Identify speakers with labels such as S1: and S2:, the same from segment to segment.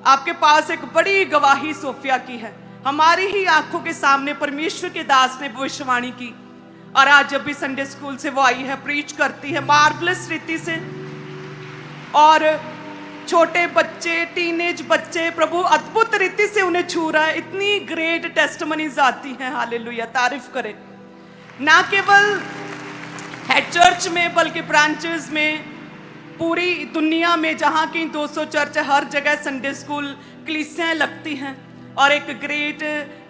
S1: आपके पास एक बड़ी गवाही सोफिया की है। हमारी ही आंखों के सामने परमेश्वर के दास ने भविष्यवाणी की, और आज जब भी संडे स्कूल से वो आई है, प्रीच करती है मार्वलस रीति से, और छोटे बच्चे, टीनेज बच्चे, प्रभु अद्भुत रीति से उन्हें छू रहा है। इतनी ग्रेट टेस्टमनीज आती हैं, हालेलुया, तारीफ करें। ना केवल हेड चर्च में बल्कि ब्रांचेस में, पूरी दुनिया में जहाँ की 200 चर्च, हर जगह संडे स्कूल कलीसियाँ लगती हैं, और एक ग्रेट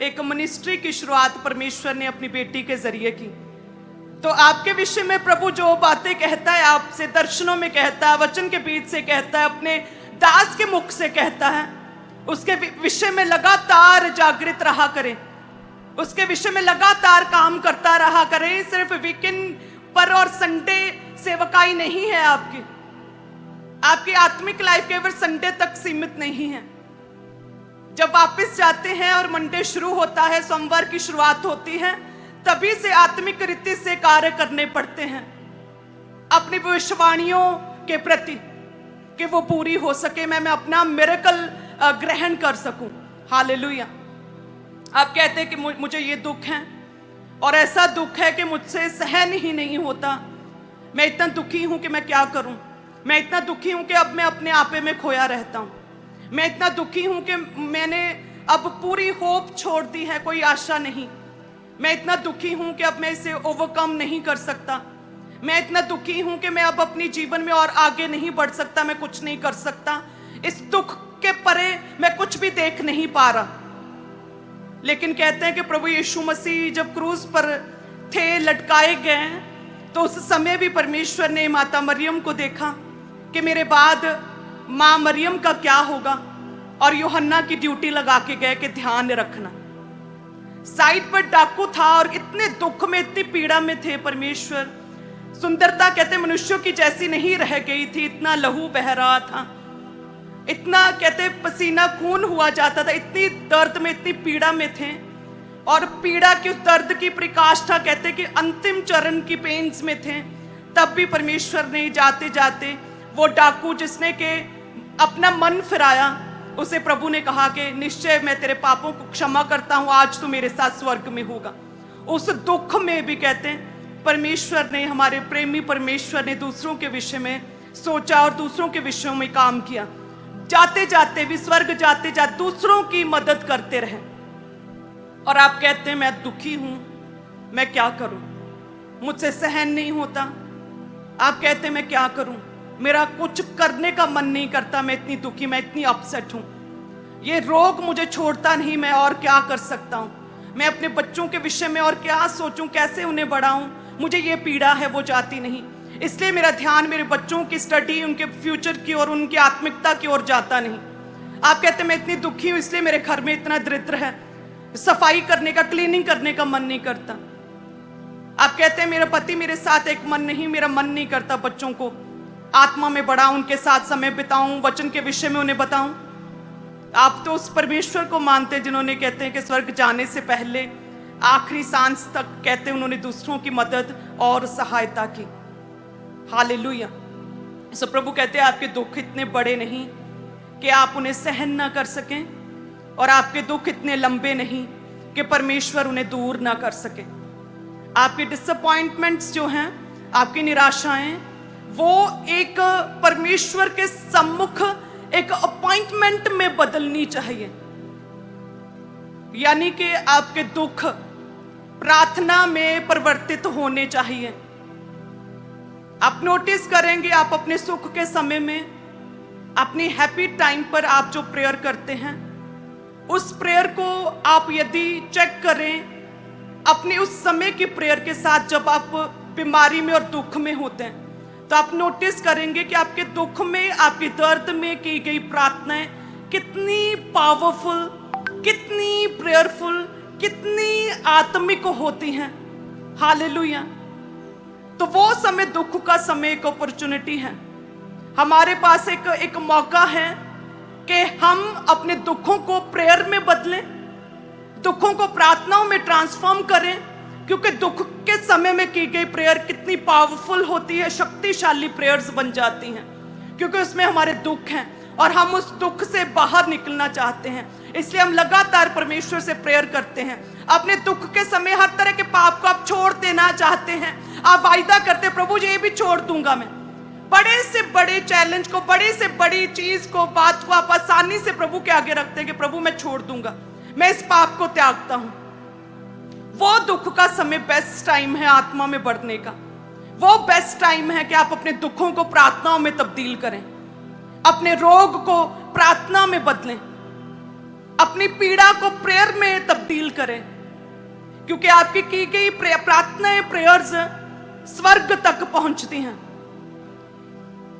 S1: एक मिनिस्ट्री की शुरुआत परमेश्वर ने अपनी बेटी के जरिए की। तो आपके विषय में प्रभु जो बातें कहता है, आपसे दर्शनों में कहता है, वचन के बीच से कहता है, अपने दास के मुख से कहता है, उसके विषय में लगातार जागृत रहा करें, उसके विषय में लगातार काम करता रहा करें। सिर्फ वीकेंड पर और संडे सेवकाई नहीं है आपकी आत्मिक लाइफ केवल संडे तक सीमित नहीं है। जब वापस जाते हैं और मंडे शुरू होता है, सोमवार की शुरुआत होती है, तभी से आत्मिक रीति से कार्य करने पड़ते हैं अपनी भविष्यवाणियों के प्रति, कि वो पूरी हो सके, मैं अपना मिरेकल ग्रहण कर सकूं। हालेलुया। आप कहते हैं कि मुझे ये दुख है, और ऐसा दुख है कि मुझसे सहन ही नहीं होता, मैं इतना दुखी हूं कि मैं क्या करूं, मैं इतना दुखी हूं कि अब मैं अपने आपे में खोया रहता हूं, मैं इतना दुखी हूं कि मैंने अब पूरी होप छोड़ दी है, कोई आशा नहीं, मैं इतना दुखी हूं कि अब मैं इसे ओवरकम नहीं कर सकता, मैं इतना दुखी हूं कि मैं अब अपनी जीवन में और आगे नहीं बढ़ सकता, मैं कुछ नहीं कर सकता, इस दुख के परे मैं कुछ भी देख नहीं पा रहा। लेकिन कहते हैं कि प्रभु यीशु मसीह जब क्रूस पर थे, लटकाए गए, तो उस समय भी परमेश्वर ने माता मरियम को देखा कि मेरे बाद माँ मरियम का क्या होगा, और यूहन्ना की ड्यूटी लगा के गए कि ध्यान रखना। साइड पर डाकू था और इतने दुख में, इतनी पीड़ा में थे परमेश्वर। सुंदरता कहते मनुष्यों की जैसी नहीं रह गई थी, इतना लहू बह रहा था, इतना कहते पसीना खून हुआ जाता था, इतनी दर्द में, इतनी पीड़ा में थे, और पीड़ा की उस दर्द की प्रकाष्ठा कहते कि अंतिम चरण की पेन्स में थे। तब भी परमेश्वर ने जाते जाते वो डाकू जिसने के अपना मन फिराया, उसे प्रभु ने कहा कि निश्चय मैं तेरे पापों को क्षमा करता हूं, आज तू मेरे साथ स्वर्ग में होगा। उस दुख में भी कहते हैं परमेश्वर ने, हमारे प्रेमी परमेश्वर ने दूसरों के विषय में सोचा और दूसरों के विषयों में काम किया। जाते जाते भी, स्वर्ग जाते जाते दूसरों की मदद करते रहे। और आप कहते हैं मैं दुखी हूं, मैं क्या करूं, मुझसे सहन नहीं होता। आप कहते हैं मैं क्या करूं, मेरा कुछ करने का मन नहीं करता, मैं इतनी दुखी, मैं इतनी अपसेट हूं, ये रोग मुझे छोड़ता नहीं, मैं और क्या कर सकता हूं, मैं अपने बच्चों के विषय में और क्या सोचूं, कैसे उन्हें बढ़ाऊं, मुझे ये पीड़ा है वो जाती नहीं, इसलिए मेरा ध्यान मेरे बच्चों की स्टडी, उनके फ्यूचर की और उनकी आत्मिकता की ओर जाता नहीं। आप कहते हैं मैं इतनी दुखी हूं, इसलिए मेरे घर में इतना दरिद्र है, सफाई करने का, क्लीनिंग करने का मन नहीं करता। आप कहते हैं मेरा पति मेरे साथ एक मन नहीं, मेरा मन नहीं करता बच्चों को आत्मा में बढ़ाऊं, उनके साथ समय बिताऊं, वचन के विषय में उन्हें बताऊं। आप तो उस परमेश्वर को मानते जिन्होंने कहते हैं कि स्वर्ग जाने से पहले आखिरी सांस तक कहते हैं उन्होंने दूसरों की मदद और सहायता की। हालेलुया। सो प्रभु कहते हैं आपके दुख इतने बड़े नहीं कि आप उन्हें सहन ना कर सकें, और आपके दुख इतने लंबे नहीं कि परमेश्वर उन्हें दूर ना कर सके। आपके डिसअपॉइंटमेंट्स जो हैं, आपकी निराशाएं, वो एक परमेश्वर के सम्मुख एक अपॉइंटमेंट में बदलनी चाहिए। यानी कि आपके दुख प्रार्थना में परिवर्तित होने चाहिए। आप नोटिस करेंगे, आप अपने सुख के समय में, अपनी हैप्पी टाइम पर आप जो प्रेयर करते हैं, उस प्रेयर को आप यदि चेक करें अपने उस समय की प्रेयर के साथ, जब आप बीमारी में और दुख में होते हैं, तो आप नोटिस करेंगे कि आपके दुख में, आपके दर्द में की गई प्रार्थनाएं कितनी पावरफुल, कितनी प्रेयरफुल, कितनी आत्मिक होती हैं। हालेलुया। तो वो समय, दुख का समय, एक अपॉर्चुनिटी है, हमारे पास एक मौका है कि हम अपने दुखों को प्रेयर में बदलें, दुखों को प्रार्थनाओं में ट्रांसफॉर्म करें, क्योंकि दुख के समय में की गई प्रेयर कितनी पावरफुल होती है, शक्तिशाली प्रेयर्स बन जाती हैं, क्योंकि उसमें हमारे दुख हैं और हम उस दुख से बाहर निकलना चाहते हैं। इसलिए हम लगातार परमेश्वर से प्रेयर करते हैं। अपने दुख के समय हर तरह के पाप को आप छोड़ देना चाहते हैं। आप वायदा करते हैं, प्रभु ये भी छोड़ दूंगा मैं। बड़े से बड़े चैलेंज को, बड़ी से बड़ी चीज को, बात को आप आसानी से प्रभु के आगे रखते हैं कि प्रभु मैं छोड़ दूंगा, मैं इस पाप को त्यागता हूं। वो दुख का समय बेस्ट टाइम है आत्मा में बढ़ने का। वो बेस्ट टाइम है कि आप अपने दुखों को प्रार्थनाओं में तब्दील करें, अपने रोग को प्रार्थना में बदलें, अपनी पीड़ा को प्रेयर में तब्दील करें, क्योंकि आपकी की गई प्रार्थनाएं, प्रेयर्स स्वर्ग तक पहुंचती हैं।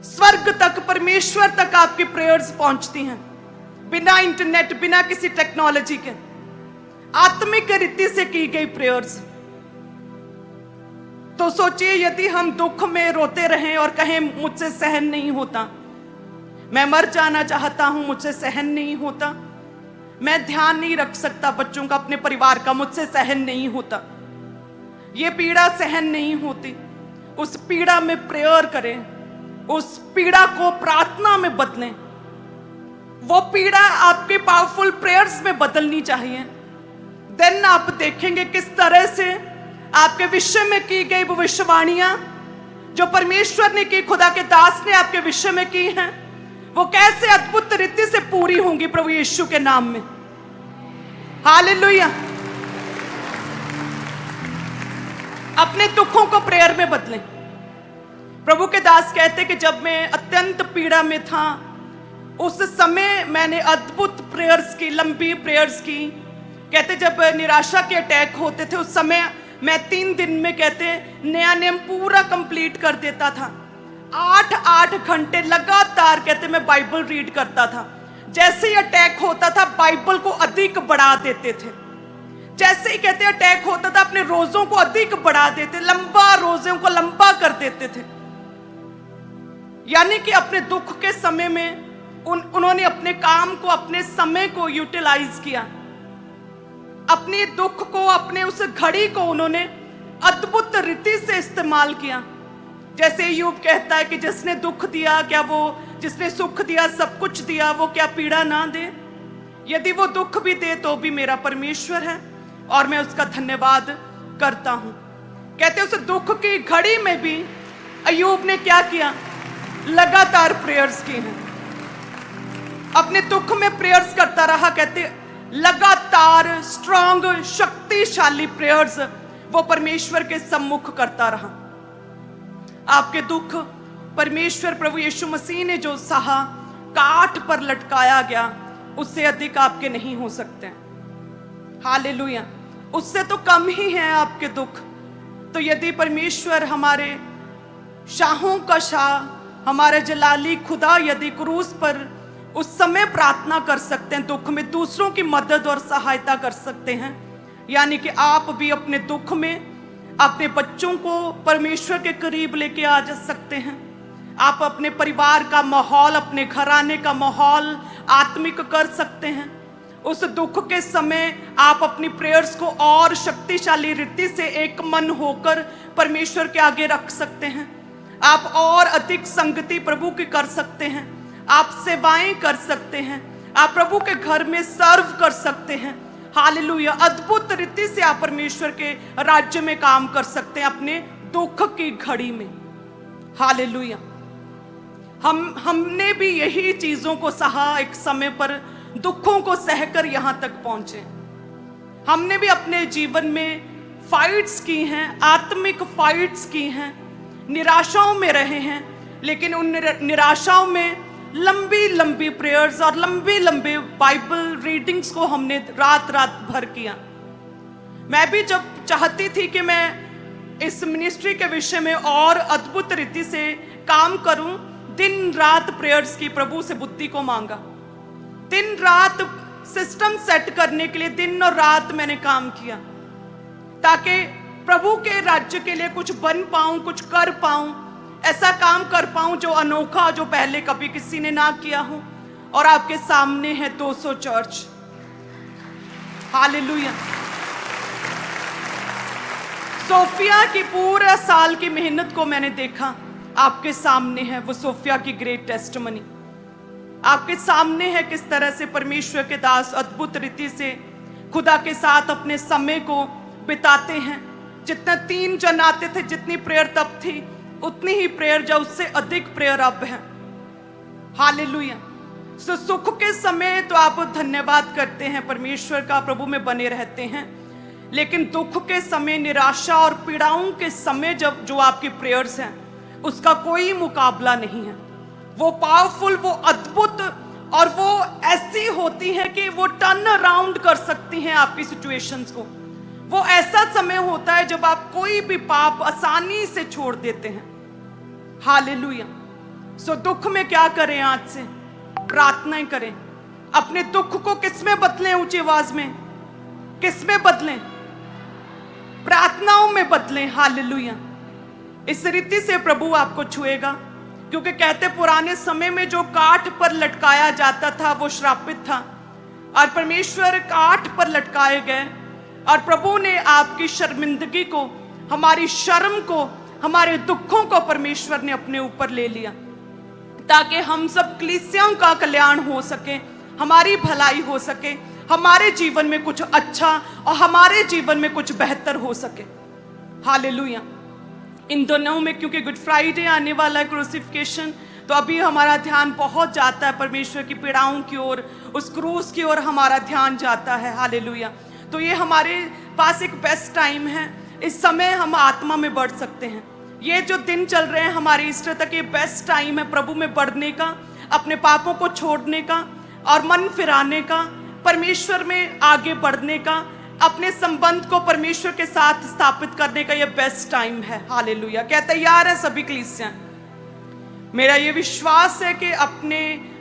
S1: स्वर्ग तक, परमेश्वर तक आपकी प्रेयर्स पहुंचती हैं, बिना इंटरनेट, बिना किसी टेक्नोलॉजी के, आत्मिक रीति से की गई प्रेयर्स। तो सोचिए, यदि हम दुख में रोते रहें और कहें मुझसे सहन नहीं होता, मैं मर जाना चाहता हूं, मुझसे सहन नहीं होता, मैं ध्यान नहीं रख सकता बच्चों का, अपने परिवार का, मुझसे सहन नहीं होता, ये पीड़ा सहन नहीं होती, उस पीड़ा में प्रेयर करें, उस पीड़ा को प्रार्थना में बदलें। वो पीड़ा आपके पावरफुल प्रेयर्स में बदलनी चाहिए। देन आप देखेंगे किस तरह से आपके विषय में की गई भविष्यवाणियां जो परमेश्वर ने की, खुदा के दास ने आपके विषय में की हैं, वो कैसे अद्भुत रीति से पूरी होंगी प्रभु यीशु के नाम में। हालेलुया। अपने दुखों को प्रेयर में बदलें। प्रभु के दास कहते कि जब मैं अत्यंत पीड़ा में था, उस समय मैंने अद्भुत प्रेयर्स की, लंबी प्रेयर्स की। कहते जब निराशा के अटैक होते थे, उस समय मैं 3 दिन में, कहते नया नियम पूरा कंप्लीट कर देता था। 8-8 घंटे लगातार, कहते मैं बाइबल रीड करता था। जैसे ही अटैक होता था, बाइबल को अधिक बढ़ा देते थे। जैसे ही, कहते अटैक होता था, अपने रोजों को अधिक बढ़ा देते, लंबा, रोजों को लंबा कर देते थे। यानी कि अपने दुख के समय में उन्होंने अपने काम को, अपने समय को यूटिलाइज किया, अपने दुख को, अपने उस घड़ी को उन्होंने अद्भुत रीति से इस्तेमाल किया। जैसे यूब कहता है कि जिसने दुख दिया, क्या वो, जिसने सुख दिया, सब कुछ दिया, वो क्या पीड़ा ना दे? यदि वो दुख भी दे तो भी मेरा परमेश्वर है और मैं उसका धन्यवाद करता हूं। कहते उस दुख की घड़ी में भी अय्यूब ने क्या किया? लगातार प्रेयर्स की हैं, अपने दुख में प्रेयर्स करता रहा। कहते लगातार स्ट्रॉन्ग, शक्तिशाली प्रेयर्स वो परमेश्वर के सम्मुख करता रहा। आपके दुख परमेश्वर प्रभु यीशु मसीह ने जो सहा, काठ पर लटकाया गया, उससे अधिक आपके नहीं हो सकते। हालेलुया। उससे तो कम ही है आपके दुख। तो यदि परमेश्वर हमारे शाहों का शाह, हमारे जलाली खुदा यदि क्रूस पर उस समय प्रार्थना कर सकते हैं, दुख में दूसरों की मदद और सहायता कर सकते हैं, यानी कि आप भी अपने दुख में अपने बच्चों को परमेश्वर के करीब लेके आ जा सकते हैं। आप अपने परिवार का माहौल, अपने घराने का माहौल आत्मिक कर सकते हैं। उस दुख के समय आप अपनी प्रेयर्स को और शक्तिशाली रीति से एक मन होकर परमेश्वर के आगे रख सकते हैं। आप और अधिक संगति प्रभु की कर सकते हैं, आप सेवाएं कर सकते हैं, आप प्रभु के घर में सर्व कर सकते हैं। हालेलुया। अद्भुत रीति से आप परमेश्वर के राज्य में काम कर सकते हैं अपने दुख की घड़ी में। हालेलुया। हमने भी यही चीजों को सहा, एक समय पर दुखों को सहकर यहां तक पहुंचे। हमने भी अपने जीवन में फाइट्स की हैं, आत्मिक फाइट्स की हैं, निराशाओं में रहे हैं, लेकिन उन निराशाओं में लंबी लंबी प्रेयर्स और लंबी लंबी बाइबल रीडिंग्स को हमने रात रात भर किया। मैं भी जब चाहती थी कि मैं इस मिनिस्ट्री के विषय में और अद्भुत रीति से काम करूं, दिन रात प्रेयर्स की, प्रभु से बुद्धि को मांगा। दिन रात सिस्टम सेट करने के लिए दिन और रात मैंने काम किया, ताकि प्रभु के राज्य के लिए कुछ बन पाऊं, कुछ कर पाऊं, ऐसा काम कर पाऊं जो अनोखा, जो पहले कभी किसी ने ना किया हो। और आपके सामने है 200 चर्च। हालेलुया। सोफिया की पूरा साल की मेहनत को मैंने देखा, आपके सामने है वो सोफिया की ग्रेट टेस्टिमनी। आपके सामने है किस तरह से परमेश्वर के दास अद्भुत रीति से खुदा के साथ अपने समय को बिताते हैं। जितना 3 जन आते थे, जितनी प्रेयर तब थी, उतनी ही प्रेयर जो उससे अधिक प्रेयर अब है। हालेलुया। सुख के समय तो आप धन्यवाद करते हैं परमेश्वर का, प्रभु में बने रहते हैं, लेकिन दुख के समय, निराशा और पीड़ाओं के समय जब जो आपकी प्रेयर्स हैं, उसका कोई मुकाबला नहीं है। वो पावरफुल, वो अद्भुत, और वो ऐसी होती है कि वो टर्न अराउंड कर सकती हैं आपकी सिचुएशंस को। वो ऐसा समय होता है जब आप कोई भी पाप आसानी से छोड़ देते हैं। हालेलुया। सो दुख में क्या करें? आज से प्रार्थनाएं करें। अपने दुख को किसमें बदलें? ऊंची आवाज में किसमें बदलें? प्रार्थनाओं में बदलें। हालेलुया। इस रीति से प्रभु आपको छुएगा, क्योंकि कहते पुराने समय में जो काठ पर लटकाया जाता था वो श्रापित था, और परमेश्वर काठ पर लटकाए गए, और प्रभु ने आपकी शर्मिंदगी को, हमारी शर्म को, हमारे दुखों को परमेश्वर ने अपने ऊपर ले लिया, ताकि हम सब कलीसियाओं का कल्याण हो सके, हमारी भलाई हो सके, हमारे जीवन में कुछ अच्छा और हमारे जीवन में कुछ बेहतर हो सके। हालेलुया। इन दोनों में क्योंकि गुड फ्राइडे आने वाला है, क्रूसिफिकेशन, तो अभी हमारा ध्यान बहुत जाता है परमेश्वर की पीड़ाओं की ओर, उस क्रूस की ओर हमारा ध्यान जाता है। हालेलुया। तो ये हमारे पास एक बेस्ट टाइम है। इस समय हम आत्मा में बढ़ सकते हैं। ये जो दिन चल रहे हैं हमारे ईस्टर तक, ये बेस्ट टाइम है प्रभु में बढ़ने का, अपने पापों को छोड़ने का और मन फिराने का, परमेश्वर में आगे बढ़ने का, अपने संबंध को परमेश्वर के साथ स्थापित करने का ये बेस्ट टाइम है। हालेलुया। क्या तैयार है सभी कलीसियां? मेरा ये विश्वास है कि अपने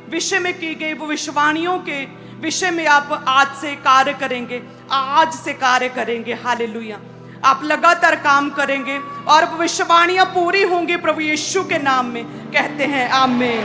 S1: विषय में की गई भविष्यवाणियों के विषय में आप आज से कार्य करेंगे, आज से कार्य करेंगे। हालेलुया। आप लगातार काम करेंगे और भविष्यवाणियां पूरी होंगी प्रभु यीशु के नाम में। कहते हैं आमीन।